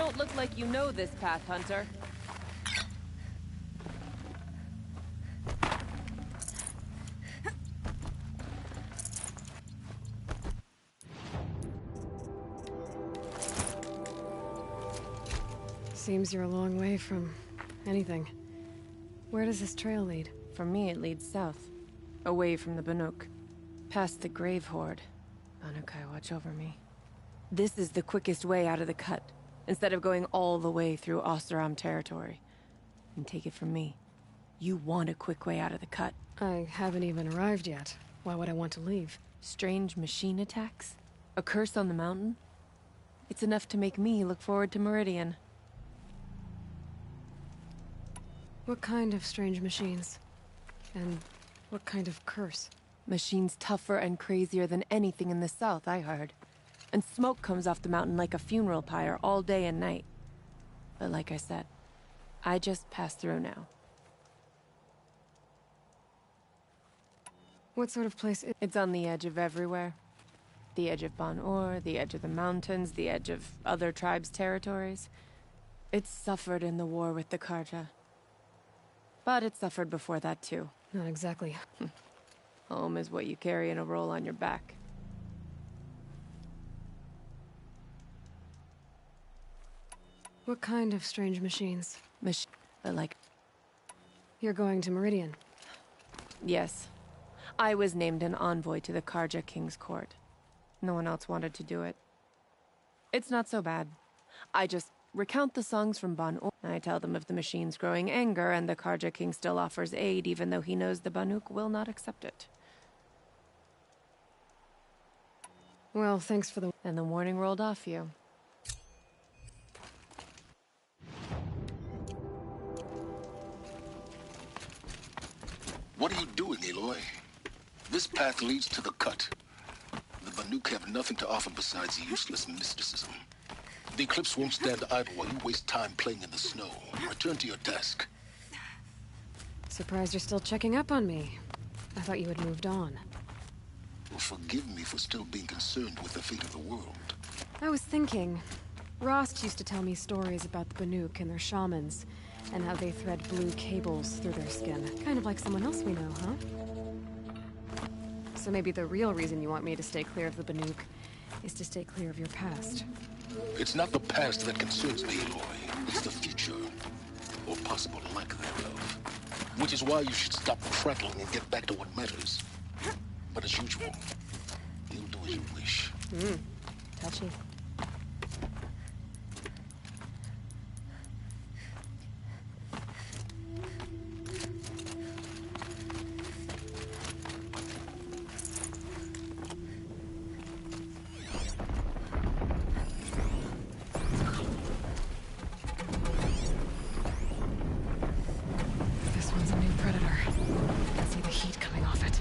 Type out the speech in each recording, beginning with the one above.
don't look like you know this path, Hunter. Seems you're a long way from anything. Where does this trail lead? For me, it leads south. Away from the Banuk. Past the Grave Horde. Banukai, watch over me. This is the quickest way out of the cut, instead of going all the way through Oseram territory. And take it from me, you want a quick way out of the cut. I haven't even arrived yet. Why would I want to leave? Strange machine attacks? A curse on the mountain? It's enough to make me look forward to Meridian. What kind of strange machines? And what kind of curse? Machines tougher and crazier than anything in the south, I heard. And smoke comes off the mountain like a funeral pyre all day and night. But like I said, I just passed through now. What sort of place is... It's on the edge of everywhere. The edge of Ban-Ur, the edge of the mountains, the edge of other tribes' territories. It's suffered in the war with the Carja. But it suffered before that too. Not exactly. Home is what you carry in a roll on your back. What kind of strange machines? Like... You're going to Meridian? Yes. I was named an envoy to the Carja King's court. No one else wanted to do it. It's not so bad. I just recount the songs from Ban-Ur. I tell them of the machine's growing anger, and the Carja King still offers aid, even though he knows the Banuk will not accept it. Well, thanks for the... And the warning rolled off you. What are you doing, Aloy? This path leads to the cut. The Banuk have nothing to offer besides useless mysticism. The Eclipse won't stand idle while you waste time playing in the snow. Return to your desk. Surprised you're still checking up on me. I thought you had moved on. Well, forgive me for still being concerned with the fate of the world. I was thinking... Rost used to tell me stories about the Banuk and their shamans, and how they thread blue cables through their skin. Kind of like someone else we know, huh? So maybe the real reason you want me to stay clear of the Banuk is to stay clear of your past. It's not the past that concerns me, Aloy. It's the future. Or possible lack thereof. Which is why you should stop prattling and get back to what matters. But as usual, you'll do as you wish. Touchy. This one's a new predator. I can see the heat coming off it.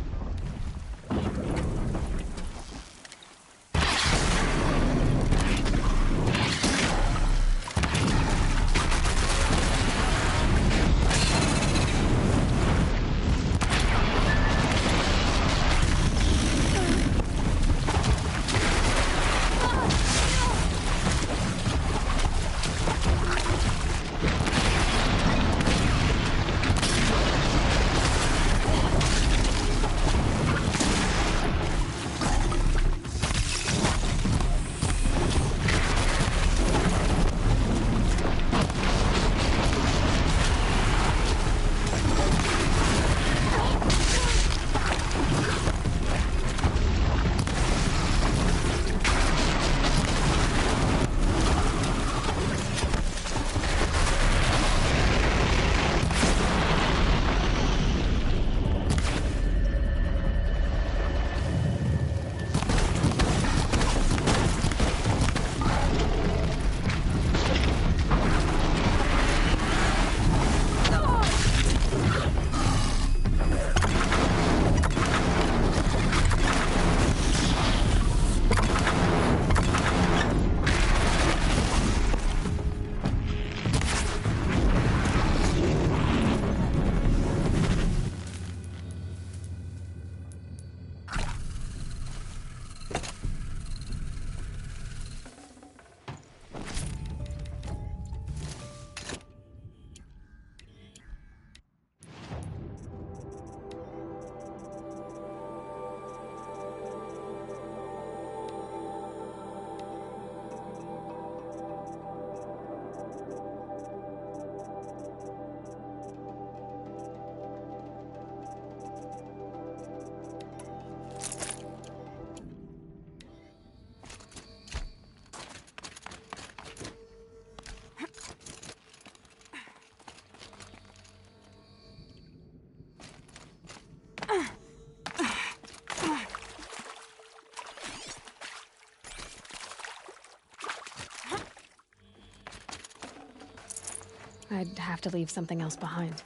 I'd have to leave something else behind.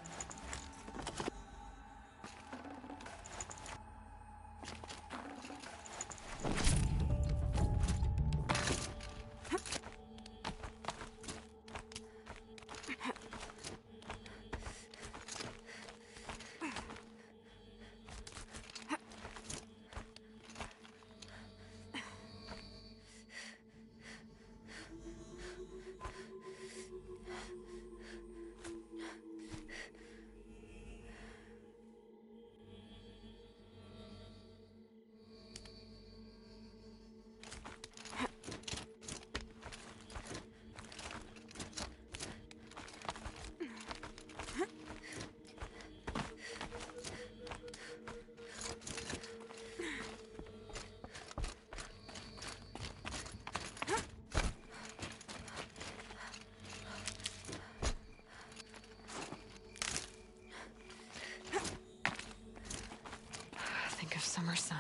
Think of summer sun.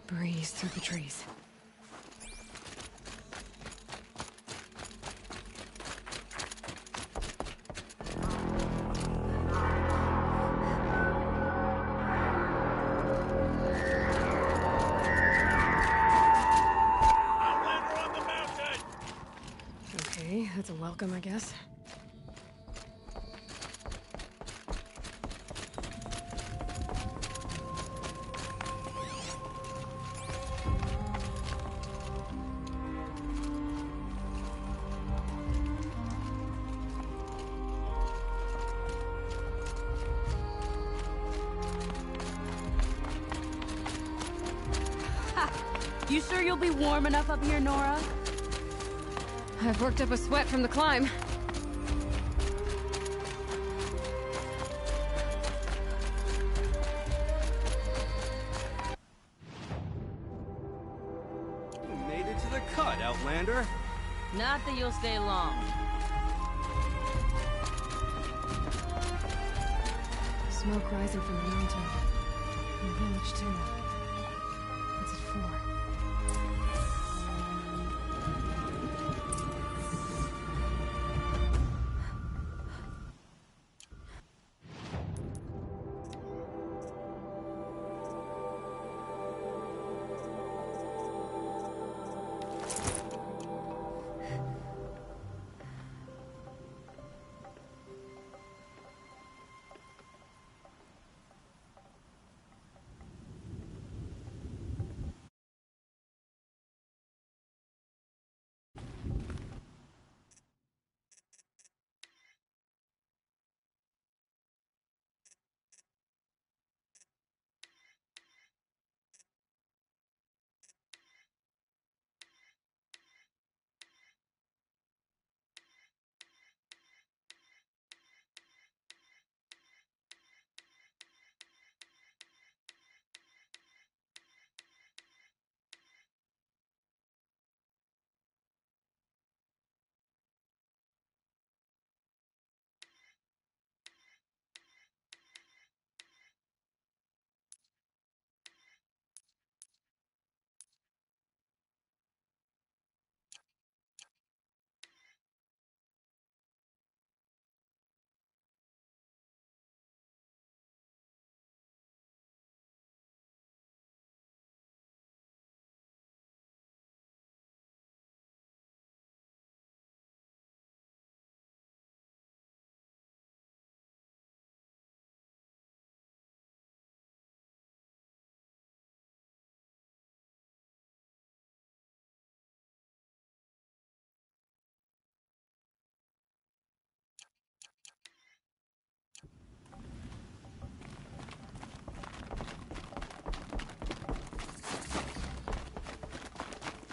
Breeze through the trees. Okay, that's a welcome, I guess. You sure you'll be warm enough up here, Nora? I've worked up a sweat from the climb. You made it to the cut, Outlander. Not that you'll stay long. Smoke rising from the mountain. And the village, too. What's it for?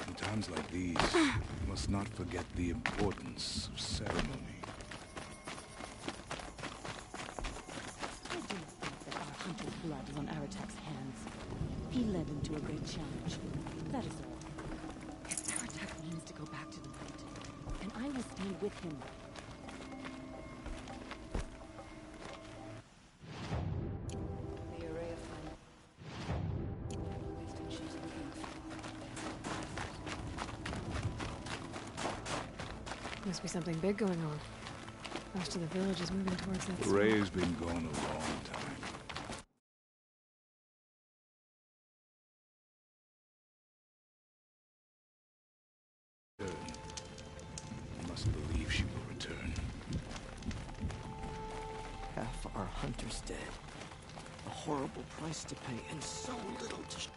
In times like these, we must not forget the importance of ceremony. I do not think that our hunter's blood is on Aratak's hands. He led them to a great challenge. That is all. If Aratak means to go back to the light, and I will stand with him. The array of fun. Wisdom she's looking for. Must be something big going on. Most of the village is moving towards that swamp. Ray's been gone a long time. I must believe she will return. Half our hunters dead. A horrible price to pay, and so little to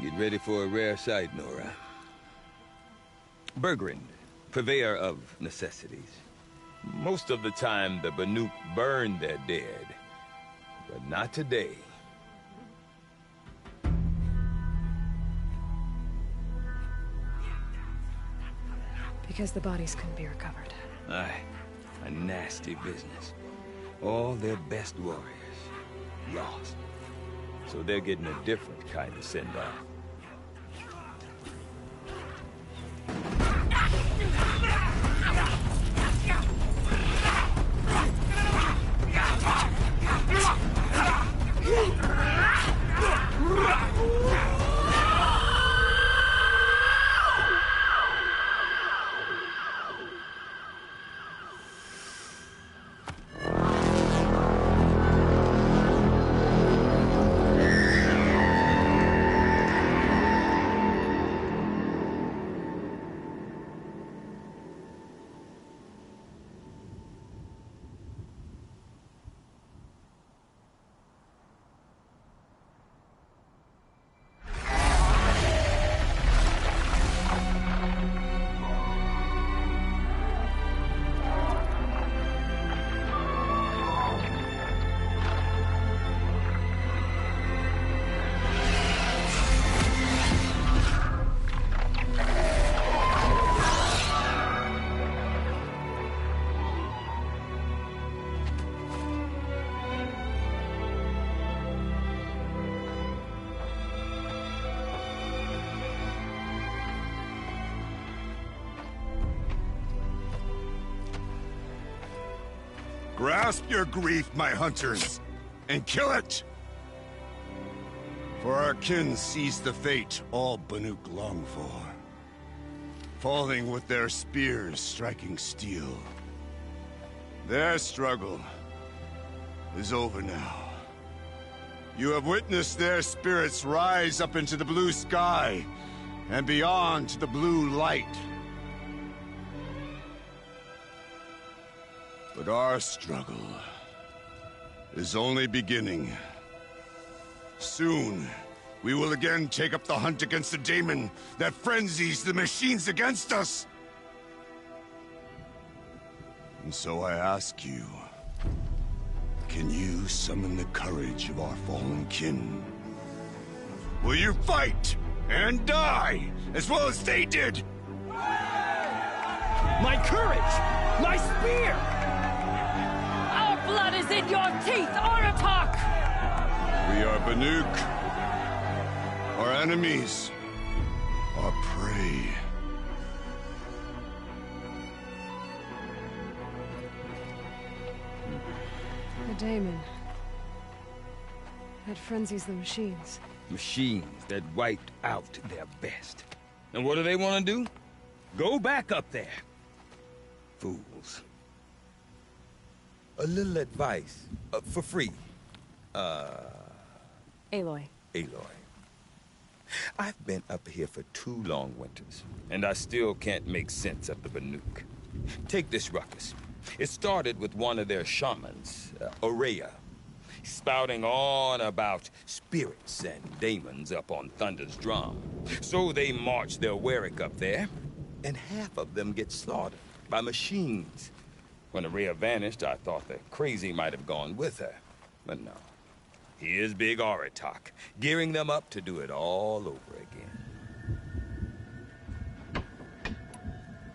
Get ready for a rare sight, Nora. Bergrind, purveyor of necessities. Most of the time, the Banuk burn their dead. But not today. Because the bodies couldn't be recovered. Aye, a nasty business. All their best warriors lost. So they're getting a different kind of send-off. Grasp your grief, my hunters, and kill it! For our kin sees the fate all Banuk long for. Falling with their spears striking steel. Their struggle is over now. You have witnessed their spirits rise up into the blue sky, and beyond to the blue light. But our struggle is only beginning. Soon, we will again take up the hunt against the daemon that frenzies the machines against us. And so I ask you, can you summon the courage of our fallen kin? Will you fight and die as well as they did? My courage! My spear! Our blood is in your teeth, Aratak! We are Banuk. Our enemies are prey. The daemon. That frenzies the machines. Machines that wiped out their best. And what do they want to do? Go back up there. Fools. A little advice, for free. Aloy. Aloy. I've been up here for 2 long winters, and I still can't make sense of the Banuk. Take this ruckus. It started with one of their shamans, Ourea, spouting on about spirits and daemons up on Thunder's drum. So they march their Warwick up there, and half of them get slaughtered by machines. When Ourea vanished, I thought the crazy might have gone with her, but no. Here's Big Aratak, gearing them up to do it all over again.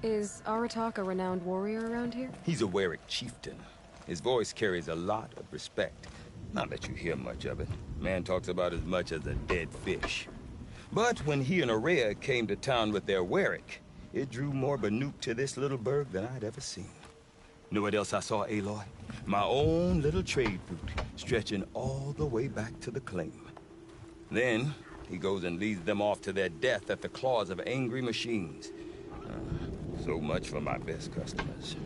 Is Aratak a renowned warrior around here? He's a Warwick chieftain. His voice carries a lot of respect. Not that you hear much of it. Man talks about as much as a dead fish. But when he and Ourea came to town with their Warwick, it drew more Banuk to this little burg than I'd ever seen. Know what else I saw, Aloy? My own little trade route, stretching all the way back to the claim. Then, he goes and leads them off to their death at the claws of angry machines. So much for my best customers.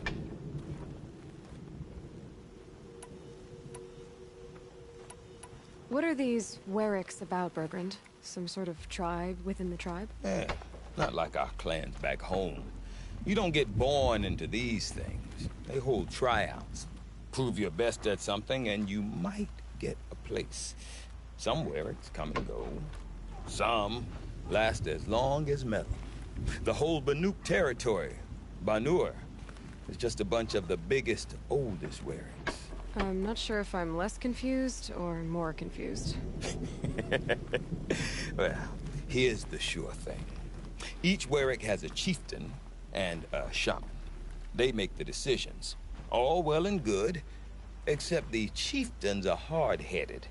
What are these Werricks about, Bergrand? Some sort of tribe within the tribe? Yeah, not like our clans back home. You don't get born into these things. They hold tryouts. Prove your best at something, and you might get a place. Some Werricks come and go. Some last as long as metal. The whole Banuk territory, Banur, is just a bunch of the biggest, oldest Werricks. I'm not sure if I'm less confused or more confused. Well, here's the sure thing. Each Werrick has a chieftain and a shaman. They make the decisions. All well and good, except the chieftains are hard-headed,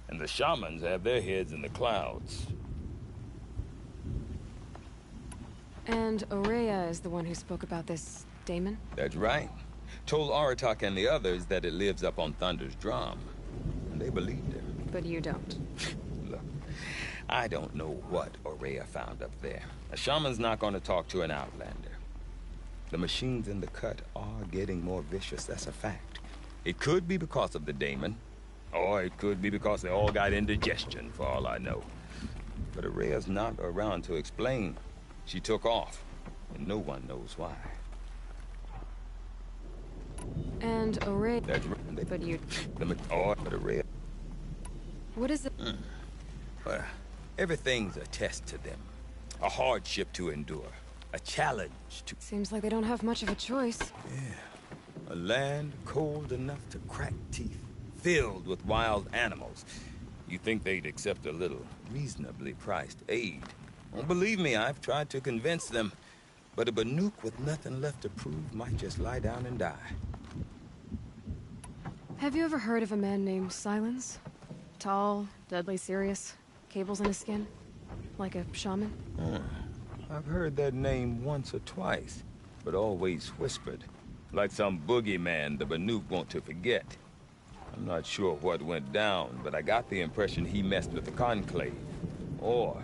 and the shamans have their heads in the clouds. And Ourea is the one who spoke about this daemon? That's right. Told Aratak and the others that it lives up on Thunder's drum. And they believed her. But you don't. Look, I don't know what Ourea found up there. A shaman's not going to talk to an outlander. The machines in the cut are getting more vicious, that's a fact. It could be because of the daemon, or it could be because they all got indigestion, for all I know. But Ourea's not around to explain. She took off, and no one knows why. And Ourea... That's right. But you... But Ourea... What is it? Well, everything's a test to them. A hardship to endure. A challenge to... Seems like they don't have much of a choice. Yeah. A land cold enough to crack teeth. Filled with wild animals. You think they'd accept a little reasonably priced aid. Well, believe me, I've tried to convince them. But a Banuk with nothing left to prove might just lie down and die. Have you ever heard of a man named Silence? Tall, deadly serious, cables in his skin? Like a shaman? I've heard that name once or twice, but always whispered. Like some boogeyman the Banuk want to forget. I'm not sure what went down, but I got the impression he messed with the Conclave. Or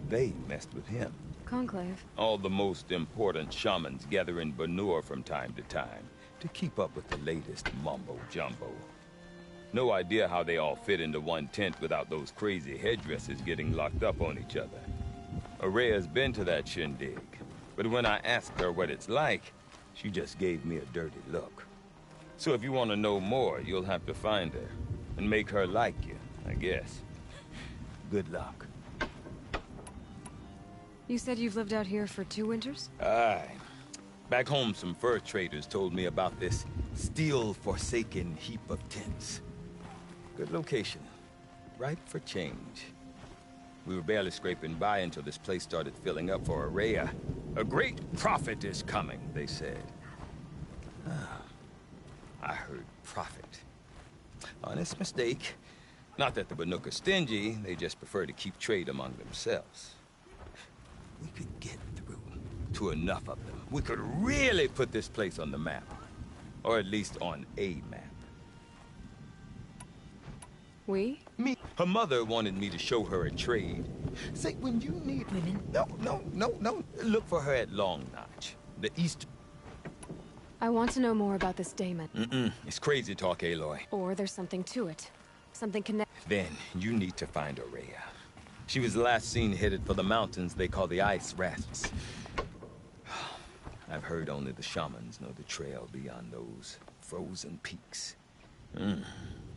they messed with him. Conclave? All the most important shamans gather in Banur from time to time to keep up with the latest mumbo-jumbo. No idea how they all fit into one tent without those crazy headdresses getting locked up on each other. Ourea's been to that shindig, but when I asked her what it's like, she just gave me a dirty look. So if you want to know more, you'll have to find her and make her like you, I guess. Good luck. You said you've lived out here for 2 winters? Aye. Back home, some fur traders told me about this steel-forsaken heap of tents. Good location. Ripe for change. We were barely scraping by until this place started filling up for Ourea. A great prophet is coming, they said. I heard prophet. Honest mistake. Not that the Banuk are stingy, they just prefer to keep trade among themselves. We could get through to enough of them. We could really put this place on the map. Or at least on a map. We? Me. Her mother wanted me to show her a trade. Say, when you need women... No. Look for her at Long Notch. The east... I want to know more about this daemon. It's crazy talk, Aloy. Or there's something to it. Something connected. Then you need to find Ourea. She was last seen headed for the mountains they call the Ice Rasps. I've heard only the shamans know the trail beyond those frozen peaks.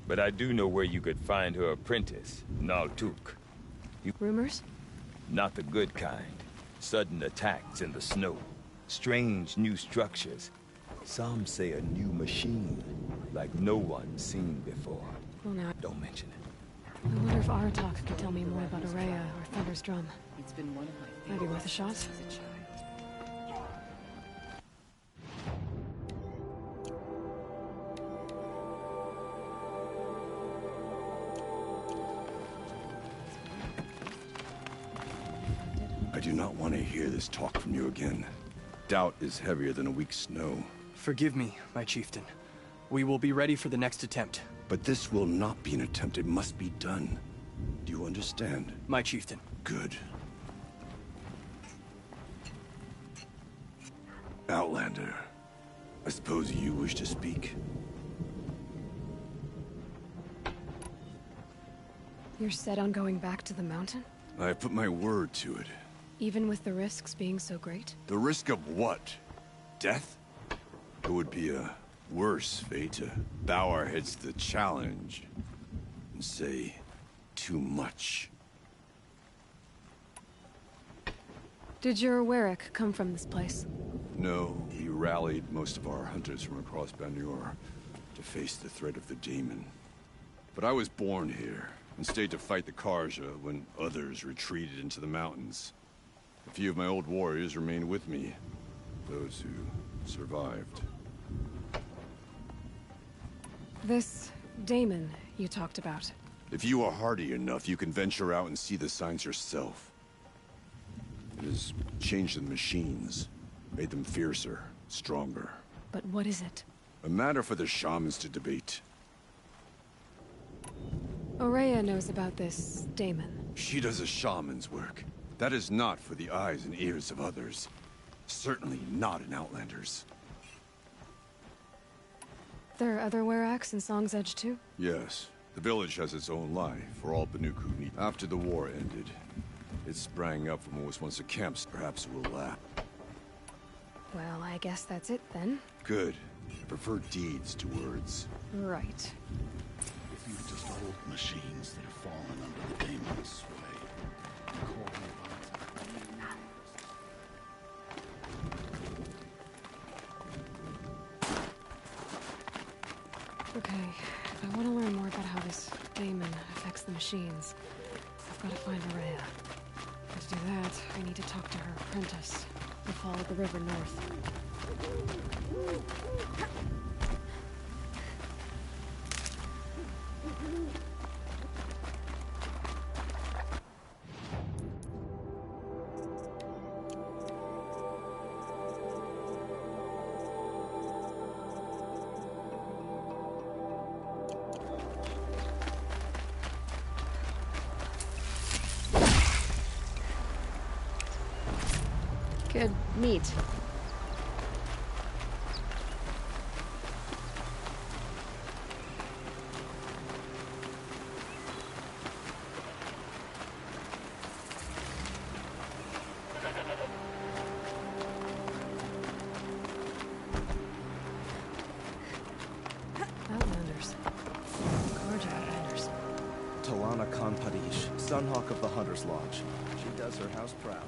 But I do know where you could find her apprentice, Naltuk. Rumors? Not the good kind. Sudden attacks in the snow. Strange new structures. Some say a new machine, like no one's seen before. Well, now... Don't mention it. I wonder if Aratak could tell me more about Ourea or Thunder's Drum. It's been one of my Might be worth a shot. as a child. I do not want to hear this talk from you again. Doubt is heavier than a week's snow. Forgive me, my chieftain. We will be ready for the next attempt. But this will not be an attempt. It must be done. Do you understand? My chieftain. Good. Outlander, I suppose you wish to speak? You're set on going back to the mountain? I put my word to it. Even with the risks being so great? The risk of what? Death? It would be a worse fate to bow our heads to the challenge and say too much. Did your Warwick come from this place? No, we rallied most of our hunters from across Banur to face the threat of the Daemon. But I was born here and stayed to fight the Carja when others retreated into the mountains. A few of my old warriors remained with me, those who survived. This Daemon you talked about. If you are hardy enough, you can venture out and see the signs yourself. It has changed the machines, made them fiercer, stronger. But what is it? A matter for the shamans to debate. Ourea knows about this Daemon. She does a shaman's work. That is not for the eyes and ears of others. Certainly not an Outlander's. There are other Weraks in Song's Edge too? Yes. The village has its own life for all Banuk who need. After the war ended, it sprang up from what was once a camp. Perhaps it will last. Well, I guess that's it then. Good. I prefer deeds to words. Right. If you just hold machines that have fallen under the Daemon's sway, call me Okay, if I want to learn more about how this Daemon affects the machines, I've got to find Ourea. And to do that, I need to talk to her apprentice, who followed the river north. Good meat. Outlanders. Carja Outlanders. Talana Khan Padish, Sunhawk of the Hunter's Lodge. She does her house proud.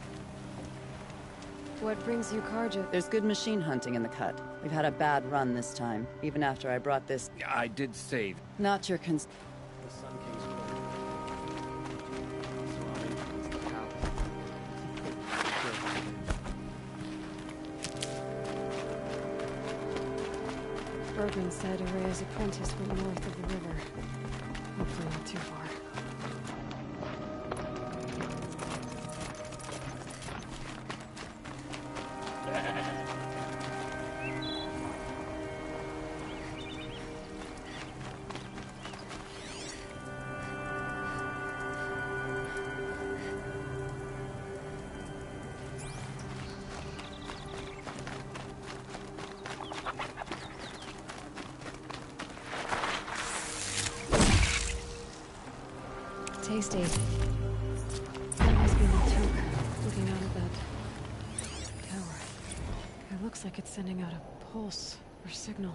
What brings you Carja? There's good machine hunting in the cut. We've had a bad run this time, even after I brought this. I did save. Not your cons. The Sun King's court. Surrounding is the palace. Bergman said Ourea's apprentice went north of the river. Hopefully not too far. Tasty. That must be Maltuk, looking out at that tower. It looks like it's sending out a pulse or signal.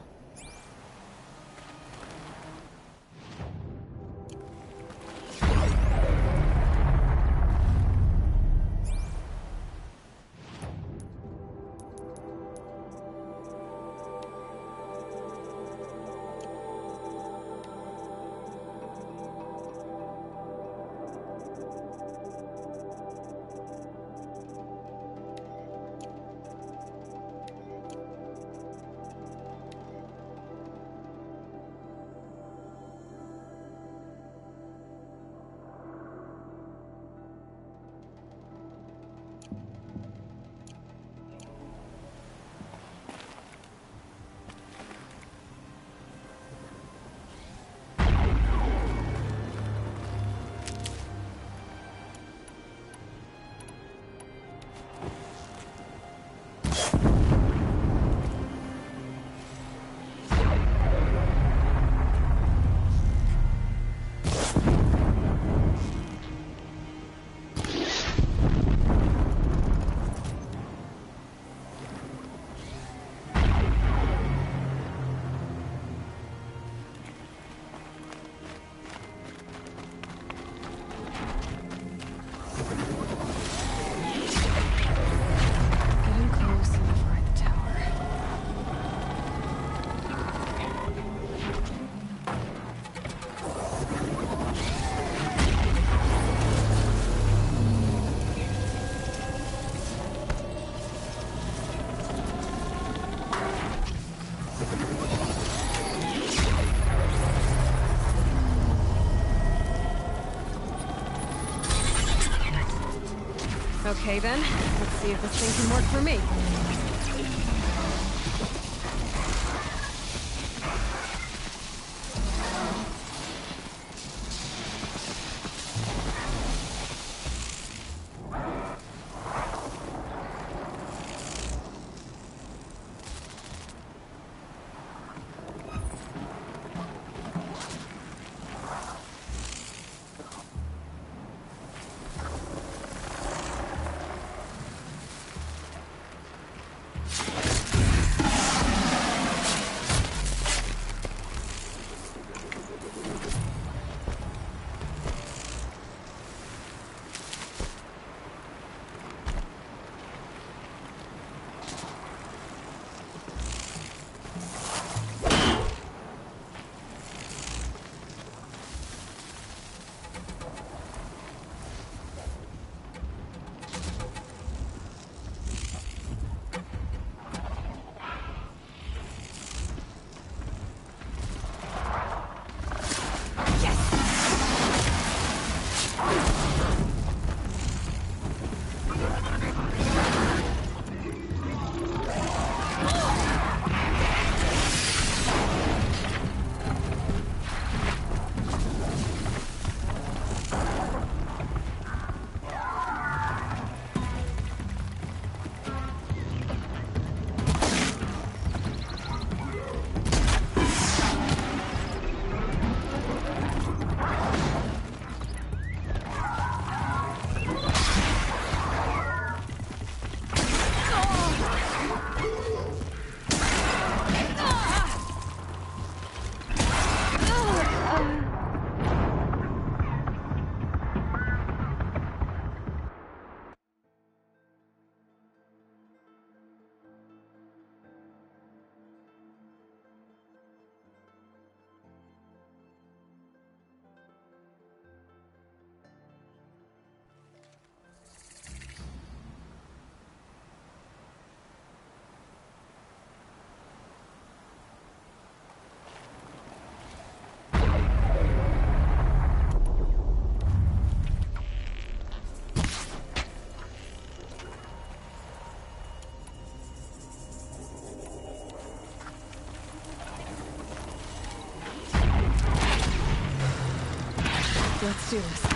Okay then, let's see if this thing can work for me. Let's do this.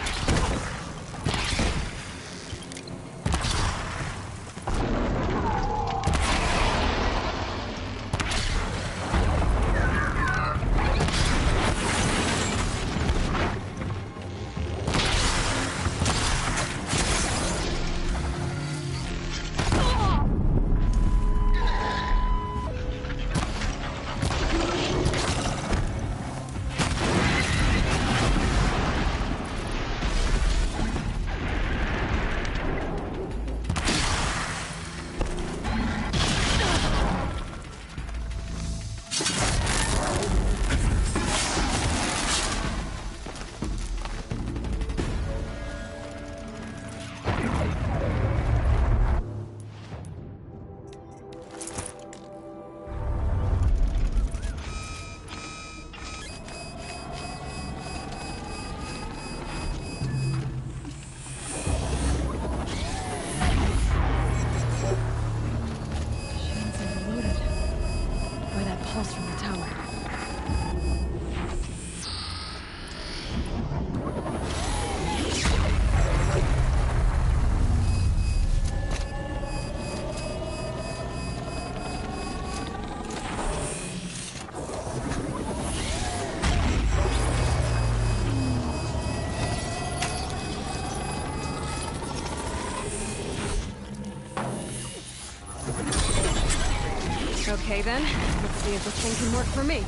Okay then, let's see if this thing can work for me.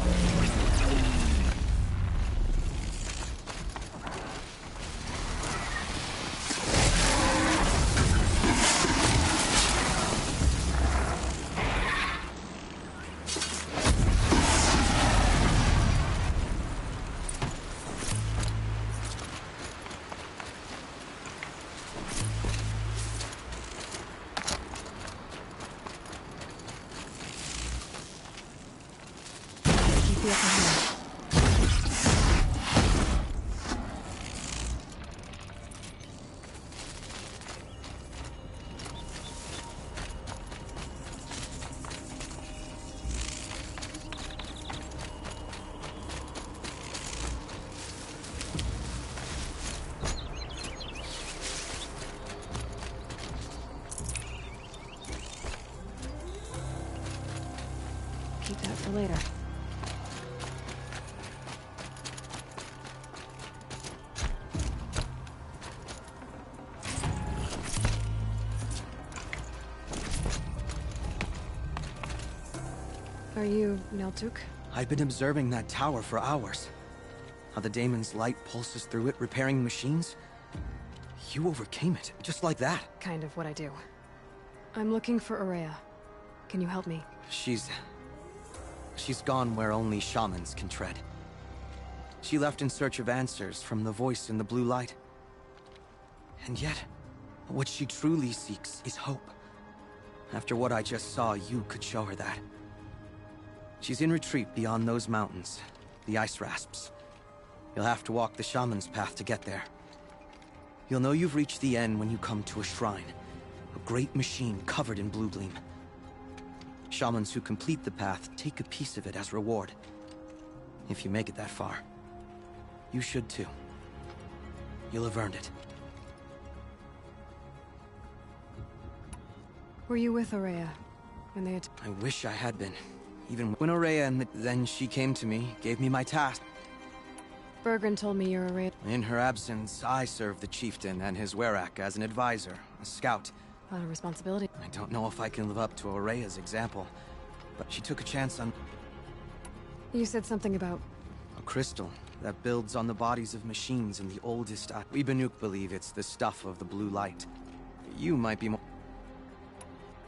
Are you Neltuk? I've been observing that tower for hours. How the daemon's light pulses through it, repairing machines. You overcame it, just like that. Kind of what I do. I'm looking for Ourea. Can you help me? She's gone where only shamans can tread. She left in search of answers from the voice in the blue light. And yet, what she truly seeks is hope. After what I just saw, you could show her that. She's in retreat beyond those mountains, the ice rasps. You'll have to walk the shaman's path to get there. You'll know you've reached the end when you come to a shrine. A great machine covered in blue gleam. Shamans who complete the path take a piece of it as reward. If you make it that far, you should too. You'll have earned it. Were you with Ourea when they I wish I had been. Even when Ourea and then she came to me, gave me my task. Bergren told me you're Ourea. In her absence, I served the chieftain and his Werak as an advisor, a scout. A lot of responsibility. I don't know if I can live up to Ourea's example, but she took a chance on... You said something about... a crystal that builds on the bodies of machines in the oldest... We Banuk believe it's the stuff of the blue light. You might be more...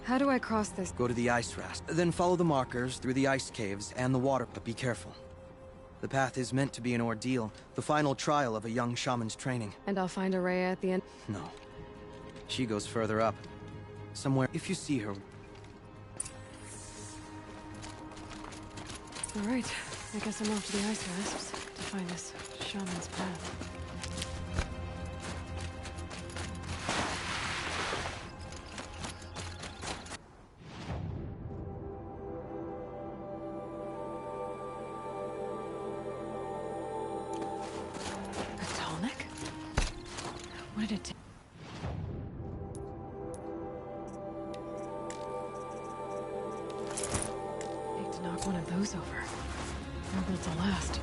How do I cross this? Go to the ice rasp, then follow the markers through the ice caves and the water, but be careful. The path is meant to be an ordeal, the final trial of a young shaman's training. And I'll find Ourea at the end? No. She goes further up. Somewhere, if you see her. Alright, I guess I'm off to the ice rasps to find this shaman's path. What did it take? Need to knock one of those over. How will it last?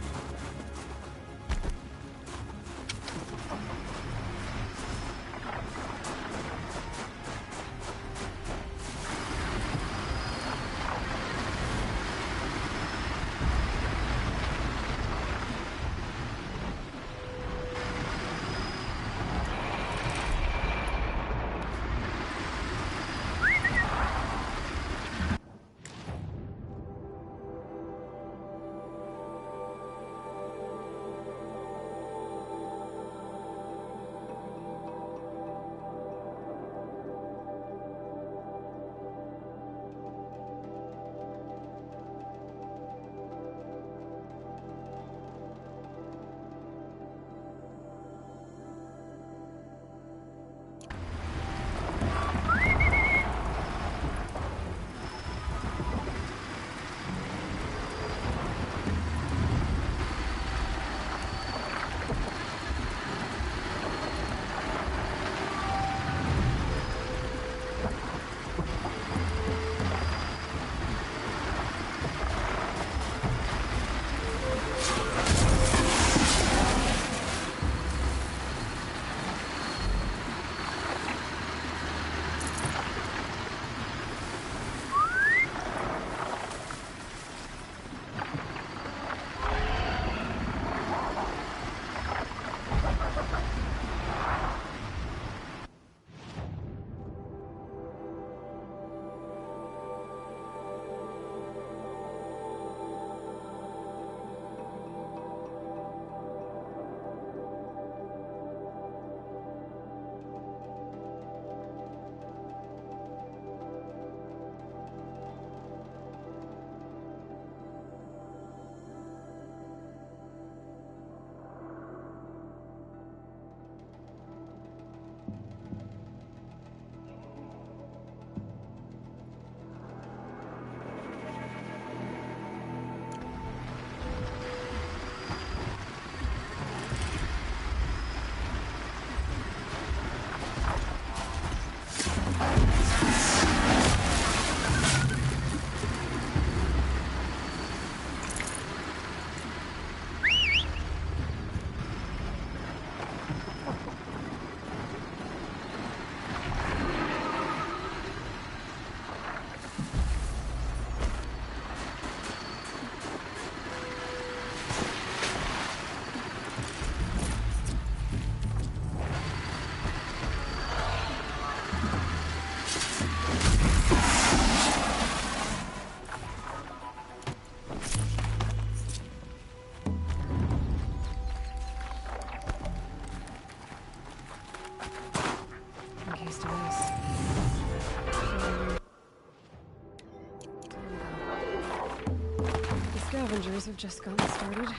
soldiers have just gotten started.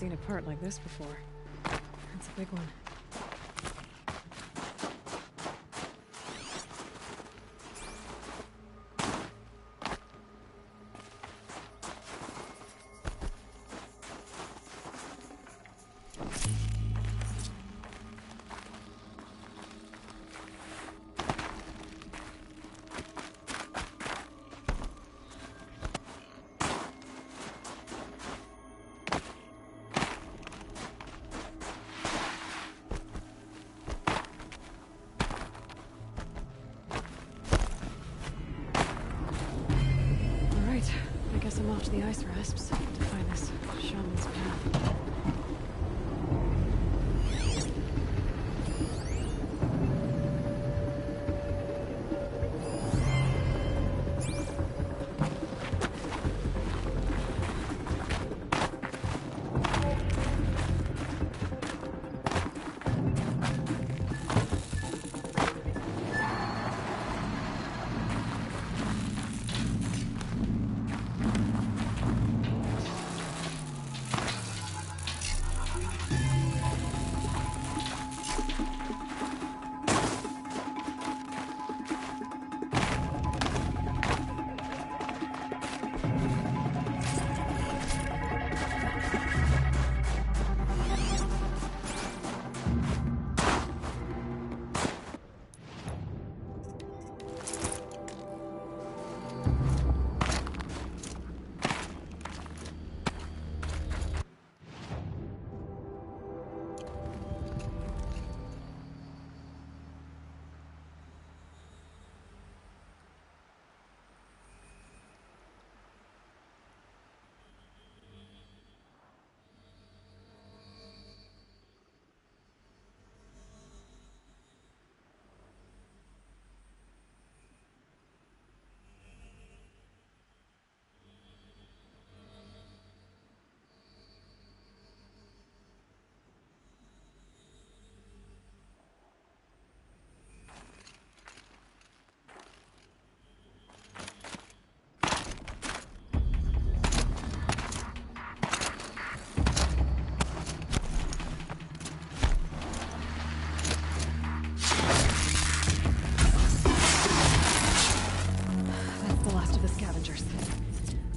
seen a part like this before. That's a big one. I guess I'm off to the ice rasps to find this shaman's path.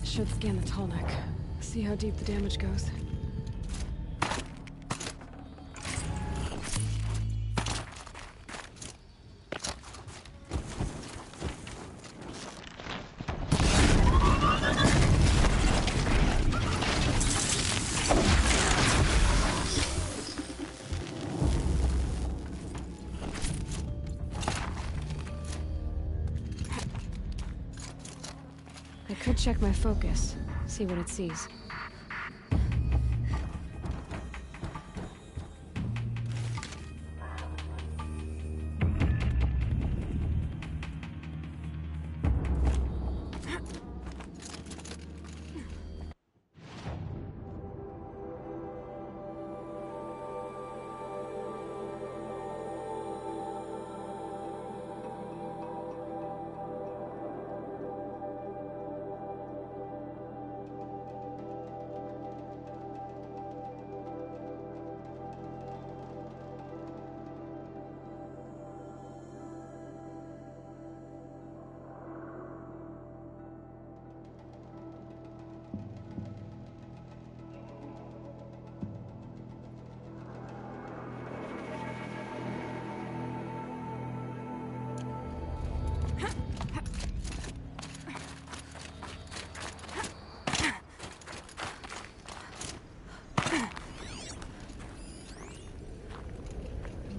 Should scan the tall neck. See how deep the damage goes. I could check my focus, see what it sees.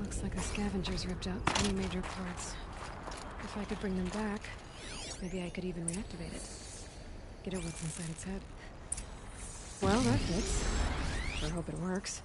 Looks like the scavengers ripped out 3 major parts. If I could bring them back, maybe I could even reactivate it. Get at what's inside its head. Well, that fits. I hope it works.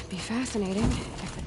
Be fascinating if it...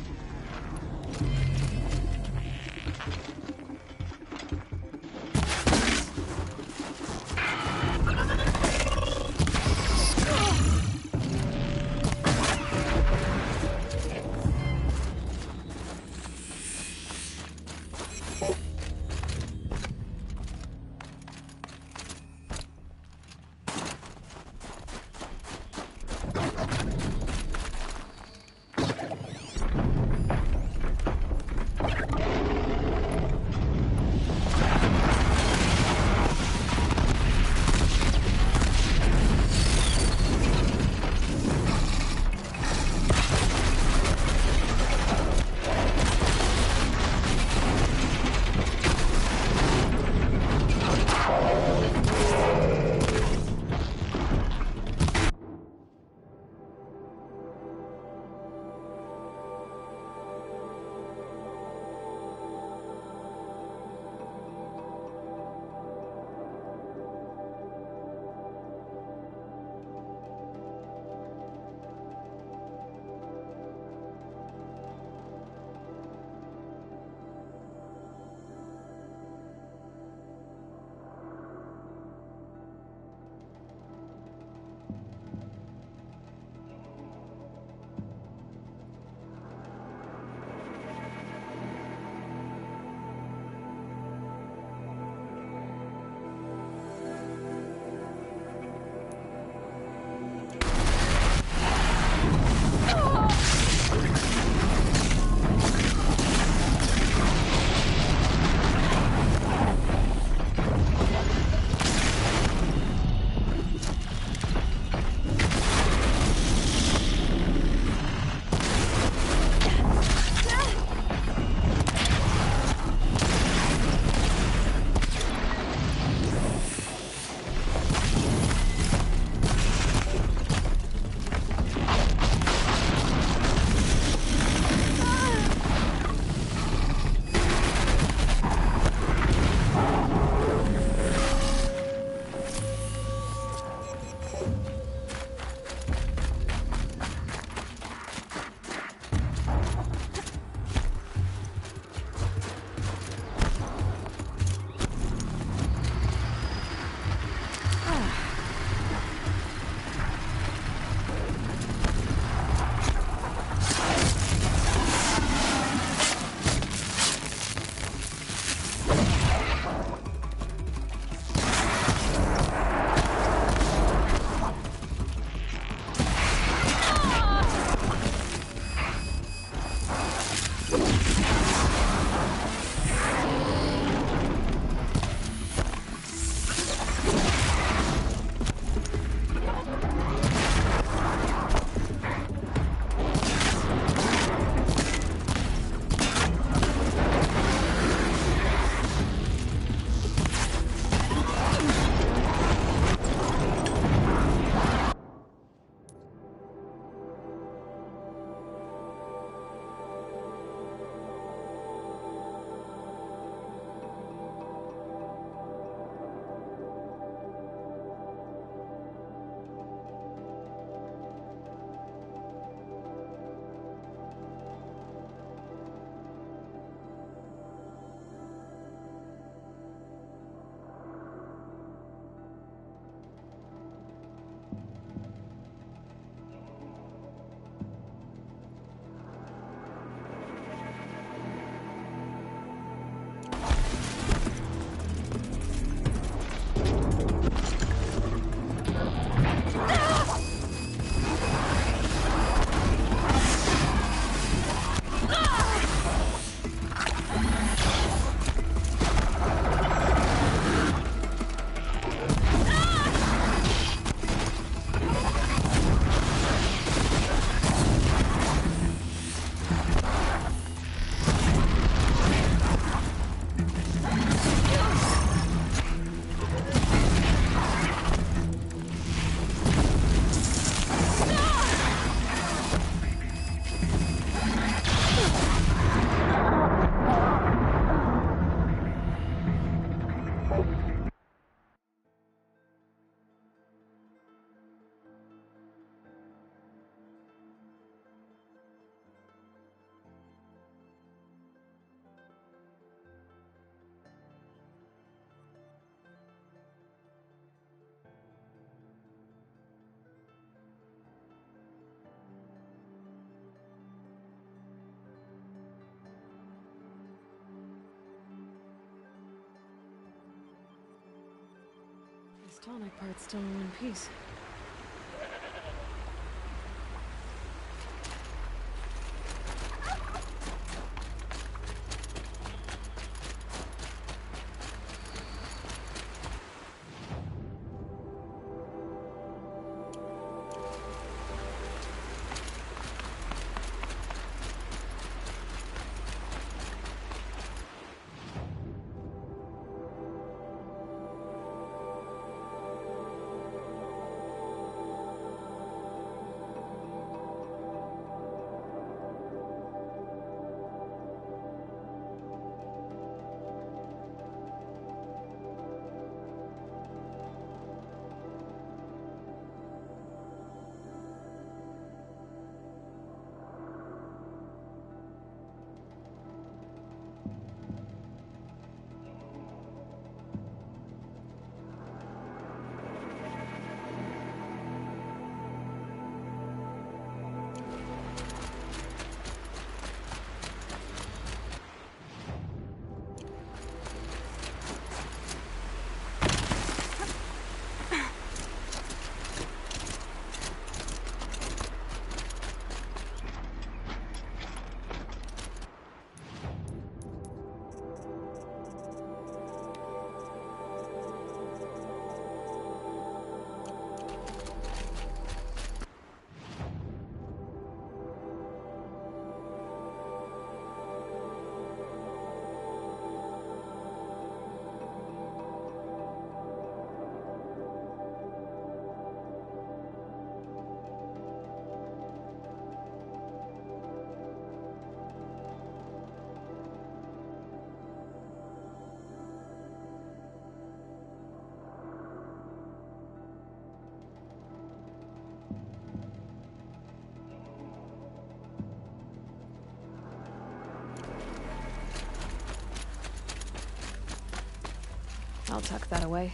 tonic part's still in one piece. I'll tuck that away.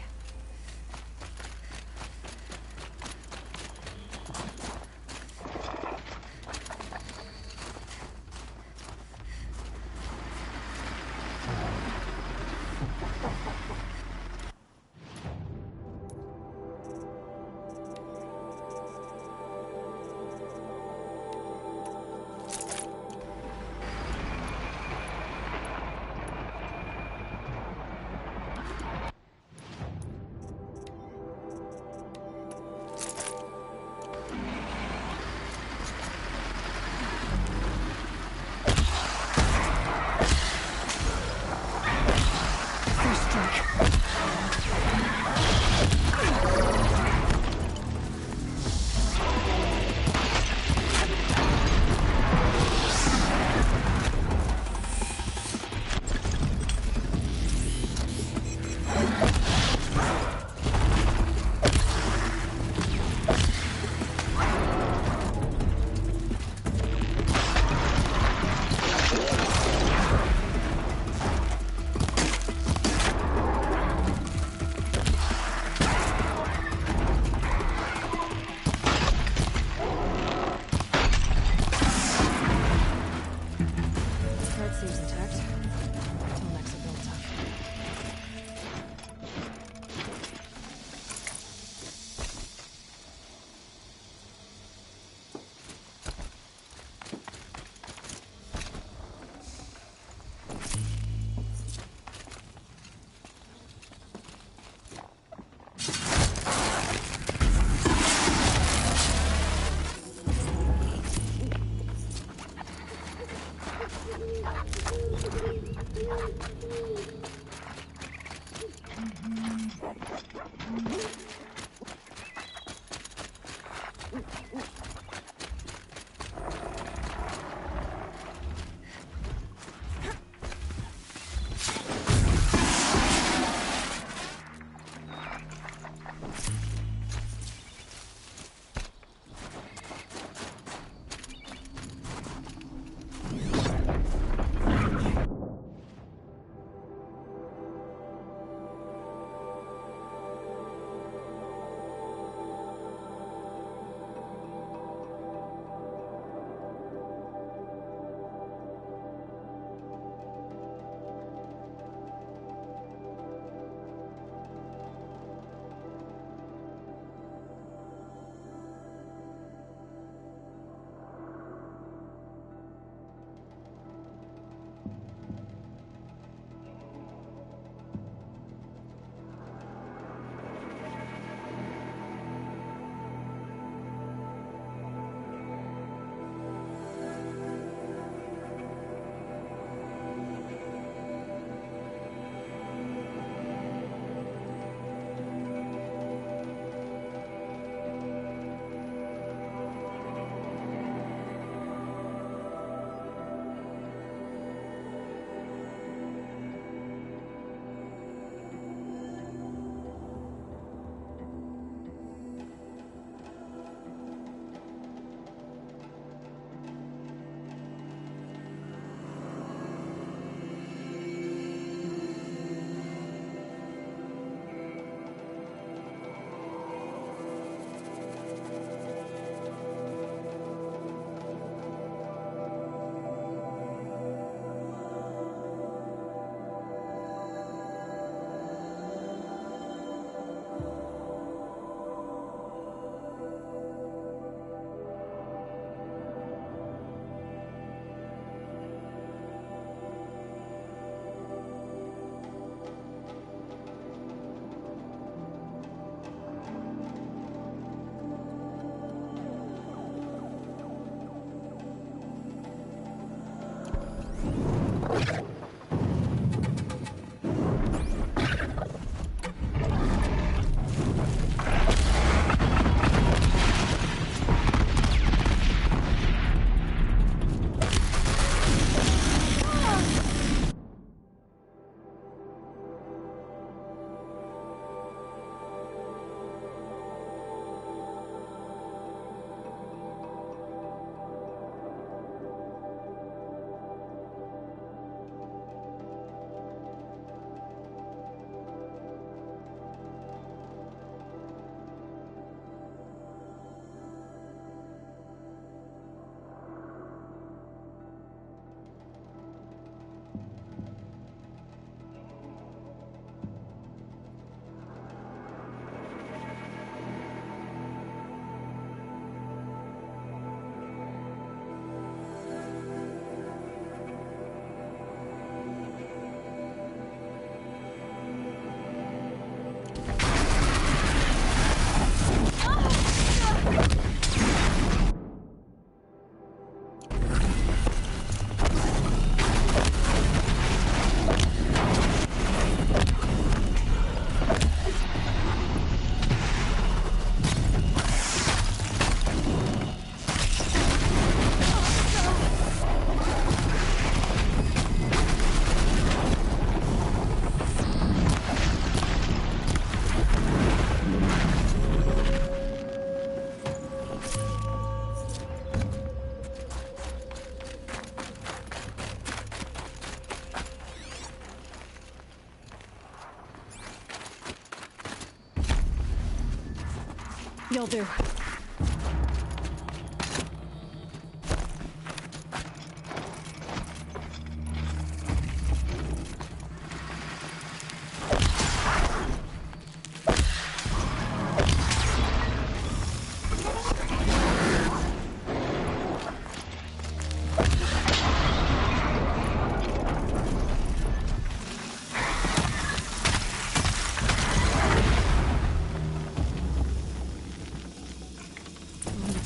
You'll do.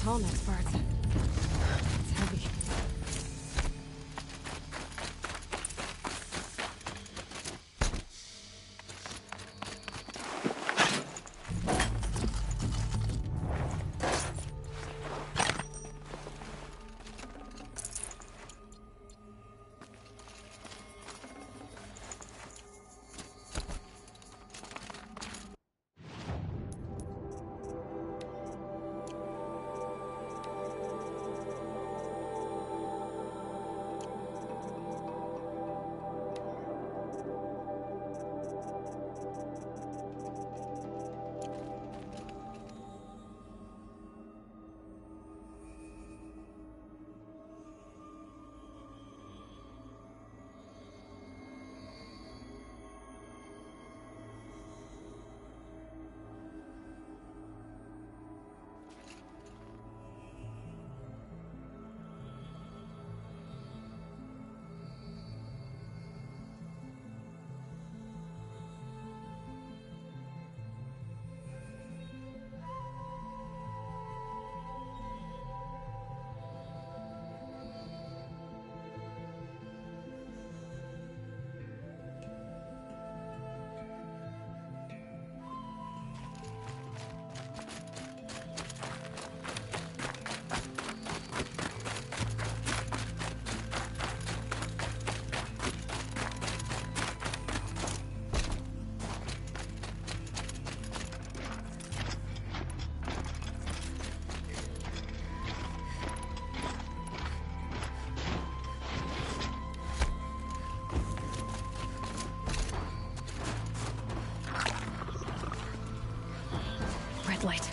Tall next parts. It's heavy. Red light.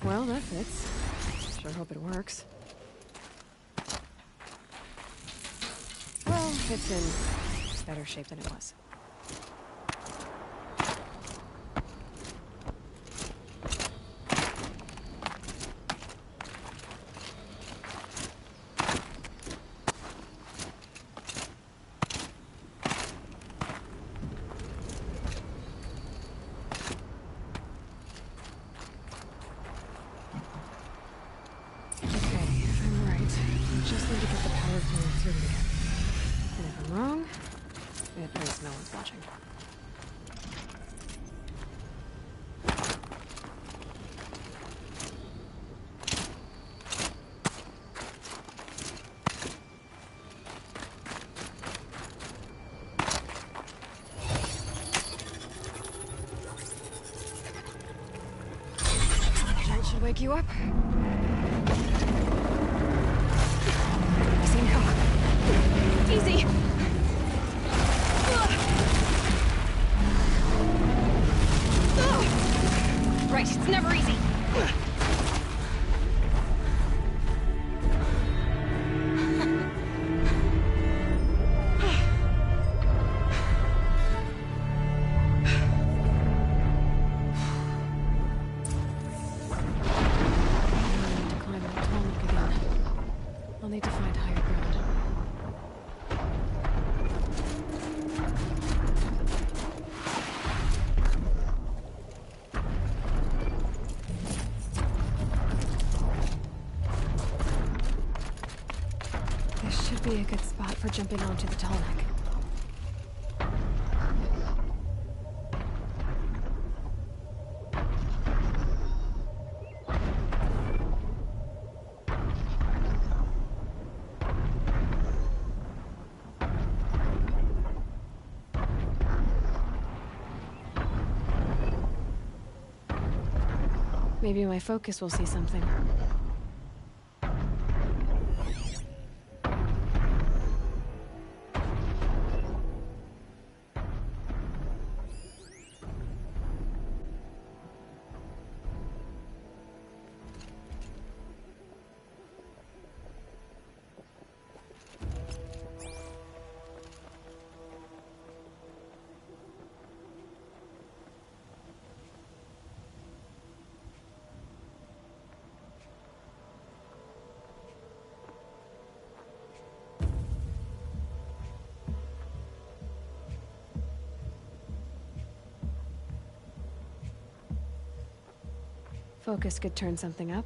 Well, that fits. Sure hope it works. Well, it's in better shape than it was. Just need to get the power flowing through again. And if I'm wrong, it means no one's watching. That should wake you up. Easy! Right, it's never easy. to find higher ground. This should be a good spot for jumping onto the tall neck. Maybe my focus will see something. Focus could turn something up.